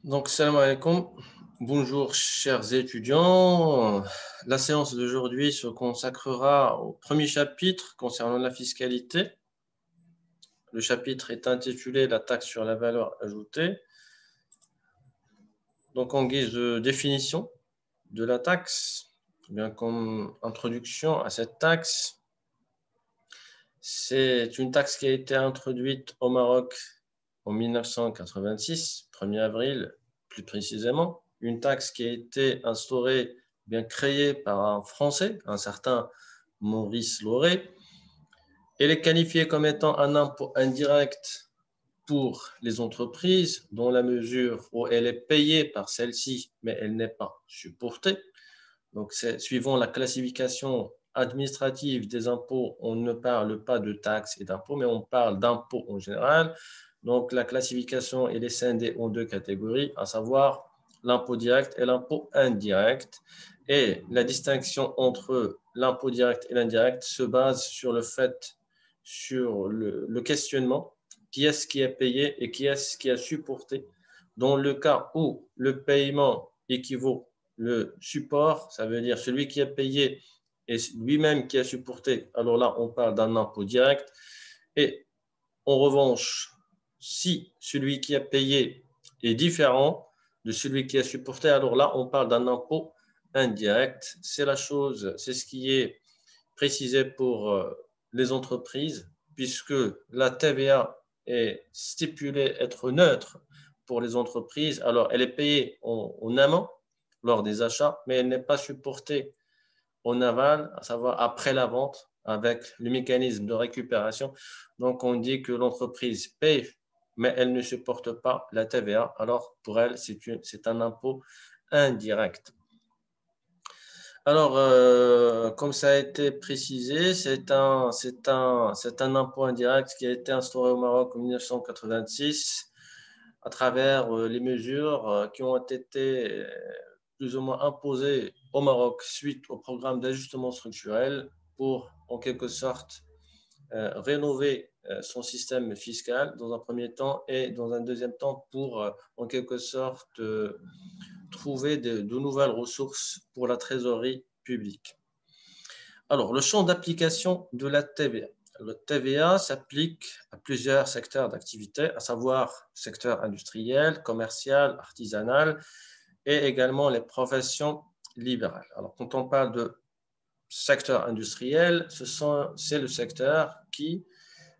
Donc, salam alaikum. Bonjour, chers étudiants. La séance d'aujourd'hui se consacrera au premier chapitre concernant la fiscalité. Le chapitre est intitulé La taxe sur la valeur ajoutée. Donc, en guise de définition de la taxe, bien comme introduction à cette taxe, c'est une taxe qui a été introduite au Maroc en 1986, 1er avril plus précisément, une taxe qui a été instaurée, bien créée par un Français, un certain Maurice Lauré. Elle est qualifiée comme étant un impôt indirect pour les entreprises, dans la mesure où elle est payée par celle-ci, mais elle n'est pas supportée. Donc, suivant la classification administrative des impôts, on ne parle pas de taxes et d'impôts, mais on parle d'impôts en général. Donc, la classification elle est scindée en deux catégories, à savoir l'impôt direct et l'impôt indirect. Et la distinction entre l'impôt direct et l'indirect se base sur le fait, sur le questionnement, qui est-ce qui est payé et qui est-ce qui a supporté. Dans le cas où le paiement équivaut le support, ça veut dire celui qui a payé et lui-même qui a supporté, alors là, on parle d'un impôt direct. Et en revanche, si celui qui a payé est différent de celui qui a supporté, alors là, on parle d'un impôt indirect. C'est la chose, c'est ce qui est précisé pour les entreprises, puisque la TVA est stipulée être neutre pour les entreprises. Alors, elle est payée en amont lors des achats, mais elle n'est pas supportée en aval, à savoir après la vente, avec le mécanisme de récupération. Donc, on dit que l'entreprise paye, mais elle ne supporte pas la TVA. Alors, pour elle, c'est un impôt indirect. Alors, comme ça a été précisé, c'est un impôt indirect qui a été instauré au Maroc en 1986 à travers les mesures qui ont été plus ou moins imposées au Maroc suite au programme d'ajustement structurel pour, en quelque sorte, rénover son système fiscal dans un premier temps et dans un deuxième temps pour, en quelque sorte, trouver de nouvelles ressources pour la trésorerie publique. Alors, le champ d'application de la TVA. La TVA s'applique à plusieurs secteurs d'activité, à savoir secteur industriel, commercial, artisanal et également les professions libérales. Alors, quand on parle de secteur industriel, c'est le secteur qui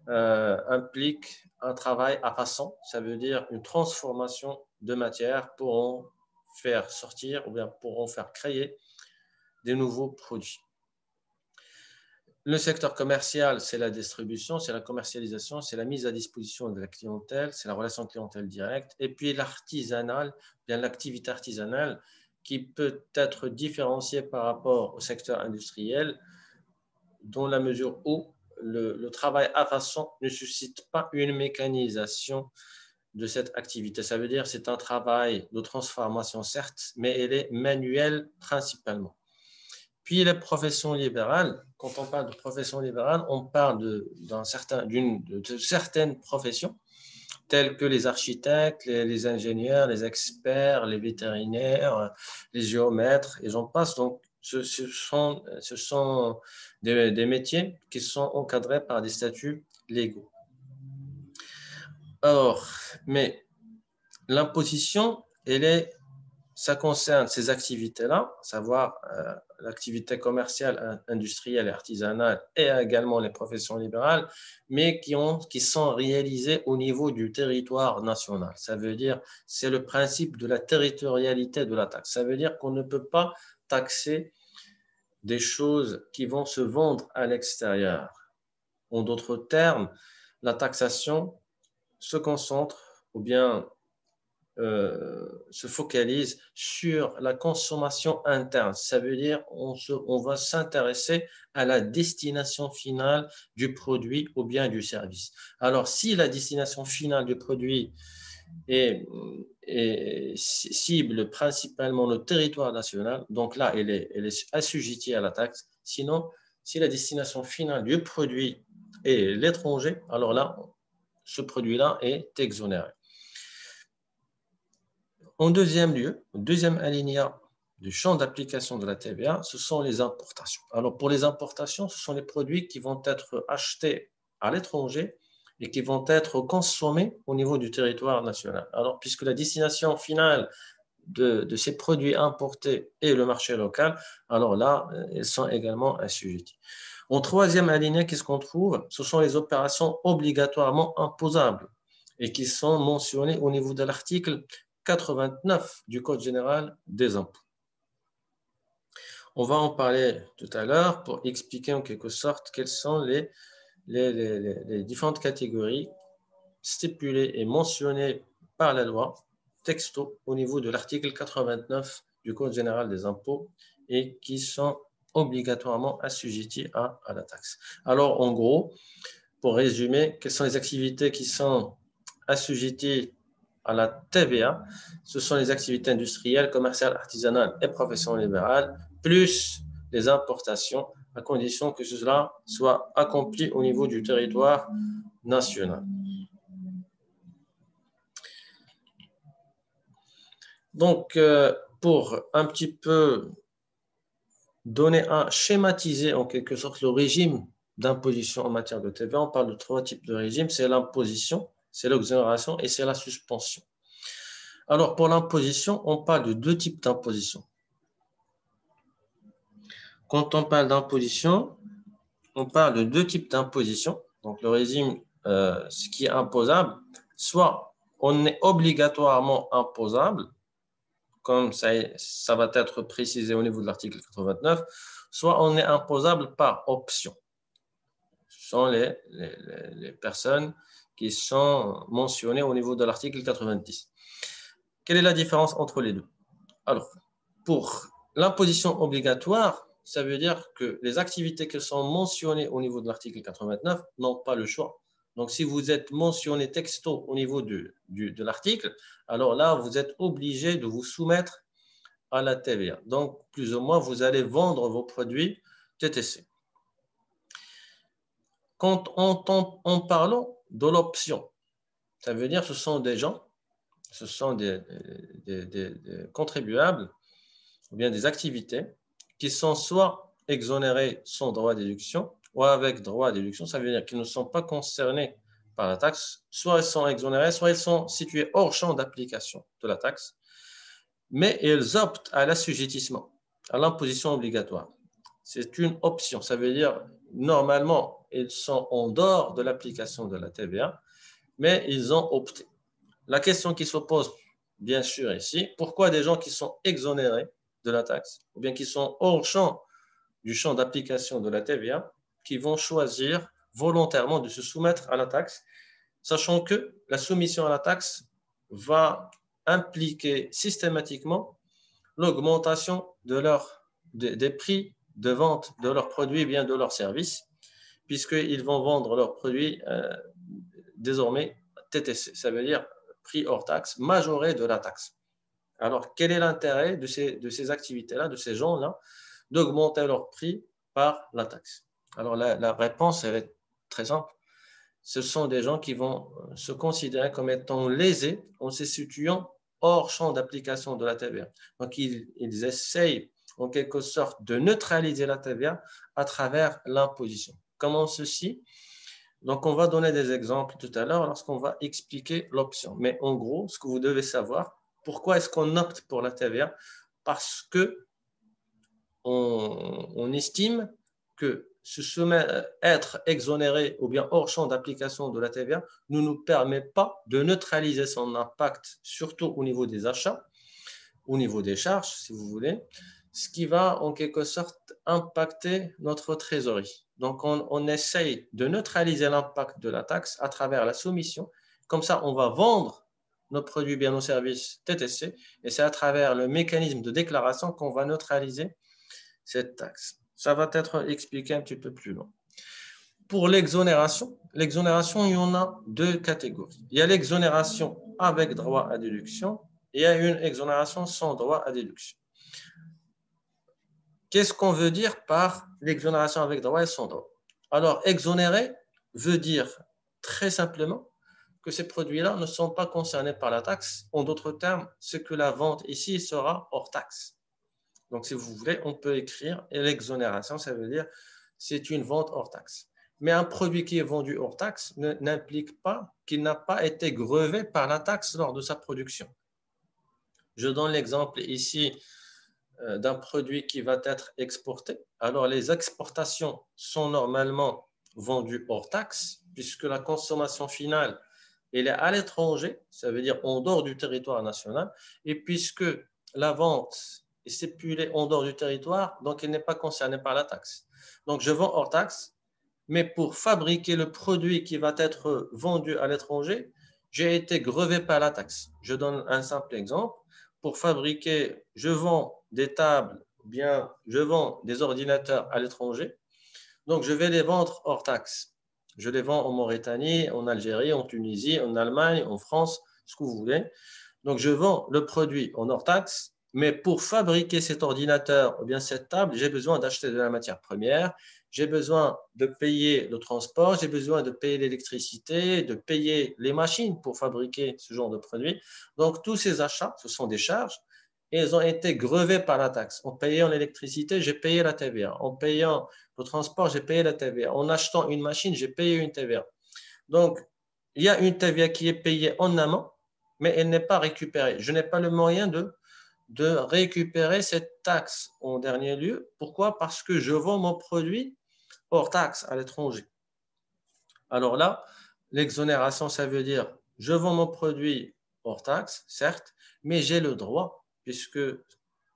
implique un travail à façon, ça veut dire une transformation de matière pour en faire sortir ou bien pour en faire créer des nouveaux produits. Le secteur commercial, c'est la distribution, c'est la commercialisation, c'est la mise à disposition de la clientèle, c'est la relation clientèle directe. Et puis l'artisanal, bien l'activité artisanale qui peut être différenciée par rapport au secteur industriel dans la mesure où le travail à façon ne suscite pas une mécanisation de cette activité. Ça veut dire que c'est un travail de transformation, certes, mais elle est manuelle principalement. Puis les professions libérales, quand on parle de professions libérales, on parle de certaines professions, telles que les architectes, les ingénieurs, les experts, les vétérinaires, les géomètres, et j'en passe. Donc, ce sont des métiers qui sont encadrés par des statuts légaux. Alors, mais l'imposition, ça concerne ces activités-là, à savoir l'activité commerciale, industrielle et artisanale et également les professions libérales, mais qui sont réalisées au niveau du territoire national. Ça veut dire, c'est le principe de la territorialité de la taxe. Ça veut dire qu'on ne peut pas taxer des choses qui vont se vendre à l'extérieur. En d'autres termes, la taxation se concentre ou bien se focalise sur la consommation interne. Ça veut dire on va s'intéresser à la destination finale du produit ou bien du service. Alors, si la destination finale du produit cible principalement le territoire national, donc là, elle est assujettie à la taxe. Sinon, si la destination finale du produit est l'étranger, alors là, ce produit-là est exonéré. En deuxième lieu, au deuxième alinéa du champ d'application de la TVA, ce sont les importations. Alors, pour les importations, ce sont les produits qui vont être achetés à l'étranger et qui vont être consommés au niveau du territoire national. Alors, puisque la destination finale de ces produits importés est le marché local, alors là, ils sont également assujettis. En troisième alinéa, qu'est-ce qu'on trouve? Ce sont les opérations obligatoirement imposables et qui sont mentionnées au niveau de l'article 89 du Code général des impôts. On va en parler tout à l'heure pour expliquer en quelque sorte quelles sont les différentes catégories stipulées et mentionnées par la loi texto au niveau de l'article 89 du Code général des impôts et qui sont obligatoirement assujettis à la taxe. Alors, en gros, pour résumer, quelles sont les activités qui sont assujetties à la TVA? Ce sont les activités industrielles, commerciales, artisanales et professions libérales, plus les importations, à condition que cela soit accompli au niveau du territoire national. Donc, pour un petit peu schématiser en quelque sorte le régime d'imposition en matière de TVA, on parle de trois types de régimes, c'est l'imposition, c'est l'exonération et c'est la suspension. Alors, pour l'imposition, on parle de deux types d'imposition. Quand on parle d'imposition, on parle de deux types d'imposition. Donc, le régime, ce qui est imposable, soit on est obligatoirement imposable, comme ça va être précisé au niveau de l'article 89, soit on est imposable par option. Ce sont les personnes qui sont mentionnées au niveau de l'article 90. Quelle est la différence entre les deux? Alors, pour l'imposition obligatoire, ça veut dire que les activités qui sont mentionnées au niveau de l'article 89 n'ont pas le choix. Donc, si vous êtes mentionné texto au niveau de l'article, alors là, vous êtes obligé de vous soumettre à la TVA. Donc, plus ou moins, vous allez vendre vos produits TTC. Quand en parlant de l'option, ça veut dire que ce sont des gens, ce sont des contribuables ou bien des activités qui sont soit exonérés sans droit à déduction ou avec droit à déduction. Ça veut dire qu'ils ne sont pas concernés par la taxe. Soit ils sont exonérés, soit ils sont situés hors champ d'application de la taxe, mais ils optent à l'assujettissement, à l'imposition obligatoire. C'est une option. Ça veut dire, normalement, ils sont en dehors de l'application de la TVA, mais ils ont opté. La question qui se pose, bien sûr, ici, pourquoi des gens qui sont exonérés de la taxe, ou bien qui sont hors champ du champ d'application de la TVA, qui vont choisir volontairement de se soumettre à la taxe, sachant que la soumission à la taxe va impliquer systématiquement l'augmentation des prix de vente de leurs produits, bien de leurs services, puisqu'ils vont vendre leurs produits désormais TTC, ça veut dire prix hors taxe, majoré de la taxe. Alors, quel est l'intérêt de ces activités-là, de ces gens-là, d'augmenter leur prix par la taxe? Alors, la réponse, elle est très simple. Ce sont des gens qui vont se considérer comme étant lésés en se situant hors champ d'application de la TVA. Donc, ils essayent en quelque sorte de neutraliser la TVA à travers l'imposition. Comment ceci? Donc, on va donner des exemples tout à l'heure lorsqu'on va expliquer l'option. Mais en gros, ce que vous devez savoir, pourquoi est-ce qu'on opte pour la TVA? Parce que on estime que être exonéré ou bien hors champ d'application de la TVA ne nous permet pas de neutraliser son impact, surtout au niveau des achats, au niveau des charges, si vous voulez, ce qui va en quelque sorte impacter notre trésorerie. Donc, on essaye de neutraliser l'impact de la taxe à travers la soumission. Comme ça, on va vendre nos produits, bien nos services TTC, et c'est à travers le mécanisme de déclaration qu'on va neutraliser cette taxe. Ça va être expliqué un petit peu plus loin. Pour l'exonération, il y en a deux catégories. Il y a l'exonération avec droit à déduction et il y a une exonération sans droit à déduction. Qu'est-ce qu'on veut dire par l'exonération avec droit et sans droit? Alors, exonérer veut dire très simplement que ces produits-là ne sont pas concernés par la taxe. En d'autres termes, c'est que la vente ici sera hors taxe. Donc, si vous voulez, on peut écrire et l'exonération, ça veut dire c'est une vente hors taxe. Mais un produit qui est vendu hors taxe n'implique pas qu'il n'a pas été grevé par la taxe lors de sa production. Je donne l'exemple ici d'un produit qui va être exporté. Alors, les exportations sont normalement vendues hors taxe, puisque la consommation finale, elle est à l'étranger, ça veut dire en dehors du territoire national, et puisque la vente est stipulée en dehors du territoire, donc elle n'est pas concernée par la taxe. Donc, je vends hors taxe, mais pour fabriquer le produit qui va être vendu à l'étranger, j'ai été grevé par la taxe. Je donne un simple exemple. Pour fabriquer, je vends des tables, bien, je vends des ordinateurs à l'étranger. Donc, je vais les vendre hors taxe. Je les vends en Mauritanie, en Algérie, en Tunisie, en Allemagne, en France, ce que vous voulez. Donc, je vends le produit en hors taxe, mais pour fabriquer cet ordinateur ou bien cette table, j'ai besoin d'acheter de la matière première, j'ai besoin de payer le transport, j'ai besoin de payer l'électricité, de payer les machines pour fabriquer ce genre de produit. Donc, tous ces achats, ce sont des charges et ils ont été grevés par la taxe. En payant l'électricité, j'ai payé la TVA. En payant le transport, j'ai payé la TVA. En achetant une machine, j'ai payé une TVA. Donc, il y a une TVA qui est payée en amont, mais elle n'est pas récupérée. Je n'ai pas le moyen de récupérer cette taxe en dernier lieu. Pourquoi? Parce que je vends mon produit hors taxe à l'étranger. Alors là, l'exonération, ça veut dire je vends mon produit hors taxe, certes, mais j'ai le droit, puisque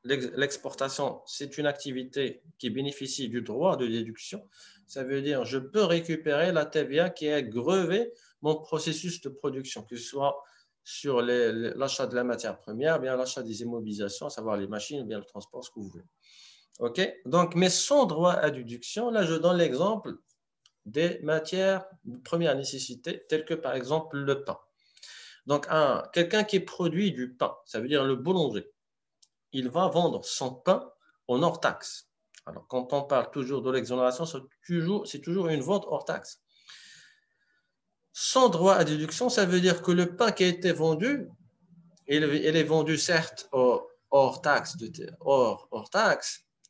l'exportation, c'est une activité qui bénéficie du droit de déduction. Ça veut dire je peux récupérer la TVA qui a grevé mon processus de production, que ce soit sur l'achat de la matière première, bien l'achat des immobilisations, à savoir les machines, bien le transport, ce que vous voulez. OK? Donc, mais sans droit à déduction, là, je donne l'exemple des matières de première nécessité, telles que par exemple le pain. Donc, quelqu'un qui produit du pain, ça veut dire le boulanger, il va vendre son pain en hors taxe. Alors, quand on parle toujours de l'exonération, c'est toujours une vente hors taxe. Sans droit à déduction, ça veut dire que le pain qui a été vendu, il est vendu certes hors taxe,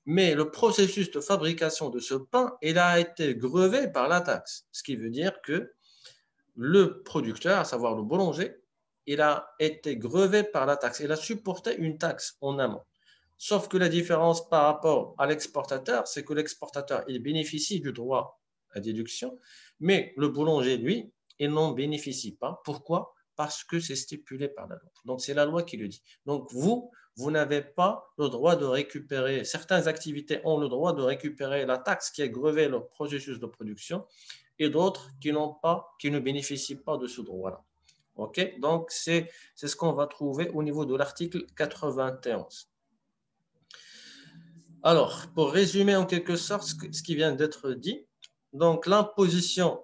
mais le processus de fabrication de ce pain, il a été grevé par la taxe. Ce qui veut dire que le producteur, à savoir le boulanger, il a été grevé par la taxe. Il a supporté une taxe en amont. Sauf que la différence par rapport à l'exportateur, c'est que l'exportateur, il bénéficie du droit à déduction, mais le boulanger, lui, il n'en bénéficie pas. Pourquoi? Parce que c'est stipulé par la loi. Donc, c'est la loi qui le dit. Donc, vous n'avez pas le droit de récupérer, certaines activités ont le droit de récupérer la taxe qui a grevé le processus de production et d'autres qui ne bénéficient pas de ce droit-là. OK? Donc, c'est ce qu'on va trouver au niveau de l'article 91. Alors, pour résumer en quelque sorte ce qui vient d'être dit, donc l'imposition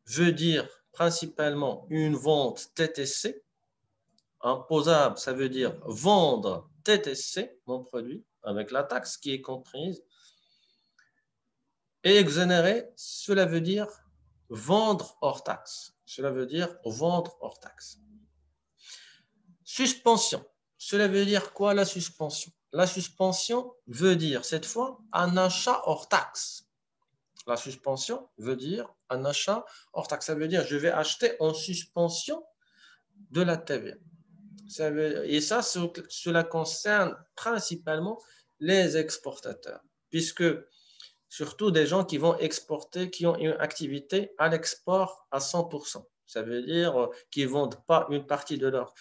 veut dire principalement une vente TTC. Imposable, ça veut dire vendre TTC, mon produit, avec la taxe qui est comprise. Et exonérer, cela veut dire vendre hors taxe. Cela veut dire vendre hors taxe. Suspension. Cela veut dire quoi la suspension? La suspension veut dire cette fois un achat hors taxe. La suspension veut dire un achat hors taxe. Ça veut dire je vais acheter en suspension de la TVA. Et ça, cela concerne principalement les exportateurs, puisque surtout des gens qui vont exporter, qui ont une activité à l'export à 100%. Ça veut dire qu'ils ne vendent pas une partie de leur,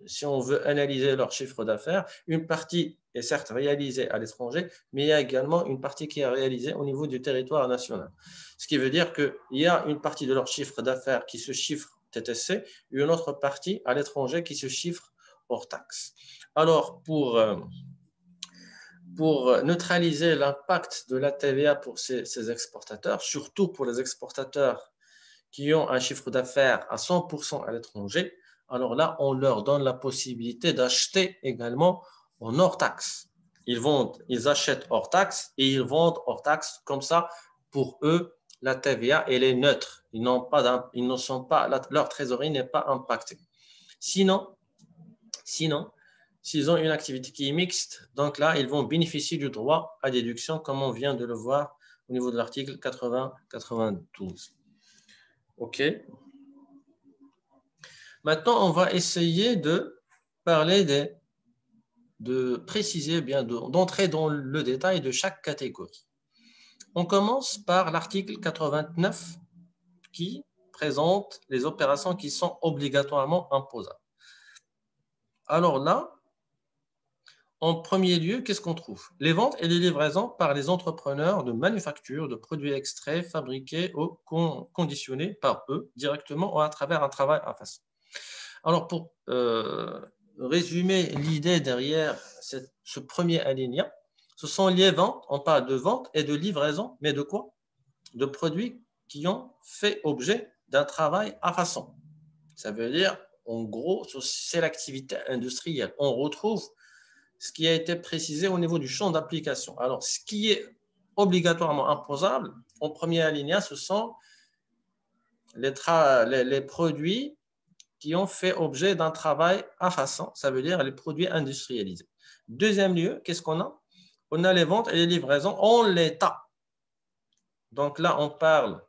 si on veut analyser leur chiffre d'affaires, une partie est certes réalisée à l'étranger, mais il y a également une partie qui est réalisée au niveau du territoire national. Ce qui veut dire qu'il y a une partie de leur chiffre d'affaires qui se chiffre TTC et une autre partie à l'étranger qui se chiffre hors taxe. Alors, pour neutraliser l'impact de la TVA pour ces exportateurs, surtout pour les exportateurs qui ont un chiffre d'affaires à 100% à l'étranger, alors là, on leur donne la possibilité d'acheter également en hors taxe. Ils achètent hors taxe et ils vendent hors taxe. Comme ça, pour eux, la TVA, elle est neutre. Ils ne sont pas, leur trésorerie n'est pas impactée. Sinon, s'ils ont une activité qui est mixte, donc là, ils vont bénéficier du droit à déduction, comme on vient de le voir au niveau de l'article 80-92. OK. Maintenant, on va essayer de parler de préciser, bien d'entrer dans le détail de chaque catégorie. On commence par l'article 89 qui présente les opérations qui sont obligatoirement imposables. Alors là, en premier lieu, qu'est-ce qu'on trouve? Les ventes et les livraisons par les entrepreneurs de manufacture de produits extraits, fabriqués ou conditionnés par eux directement ou à travers un travail à façon. Alors, pour résumer l'idée derrière ce premier alinéa, ce sont les ventes, on parle de vente et de livraison, mais de quoi? De produits qui ont fait objet d'un travail à façon. Ça veut dire, en gros, c'est l'activité industrielle. On retrouve ce qui a été précisé au niveau du champ d'application. Alors, ce qui est obligatoirement imposable, en premier alinéa, ce sont les produits qui ont fait objet d'un travail à façon, ça veut dire les produits industrialisés. Deuxième lieu, qu'est-ce qu'on a? On a les ventes et les livraisons en l'état. Donc là, on parle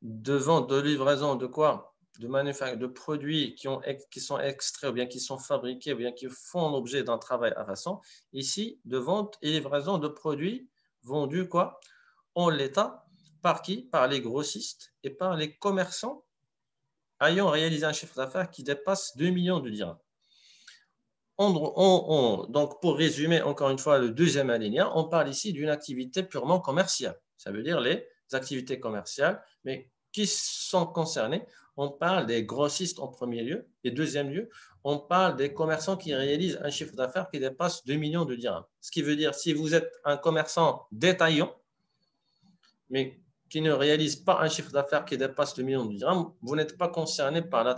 de vente, de livraison, de quoi? De produits qui sont extraits ou bien qui sont fabriqués ou bien qui font l'objet d'un travail à façon. Ici, de vente et livraison de produits vendus quoi? En l'état. Par qui? Par les grossistes et par les commerçants ayant réalisé un chiffre d'affaires qui dépasse 2 millions de dirhams. Donc, pour résumer encore une fois le deuxième alinéa, on parle ici d'une activité purement commerciale. Ça veut dire les activités commerciales, mais qui sont concernées? On parle des grossistes en premier lieu, et deuxième lieu, on parle des commerçants qui réalisent un chiffre d'affaires qui dépasse 2 millions de dirhams. Ce qui veut dire, si vous êtes un commerçant détaillant, mais qui ne réalise pas un chiffre d'affaires qui dépasse 2 millions de dirhams, vous n'êtes pas concerné par la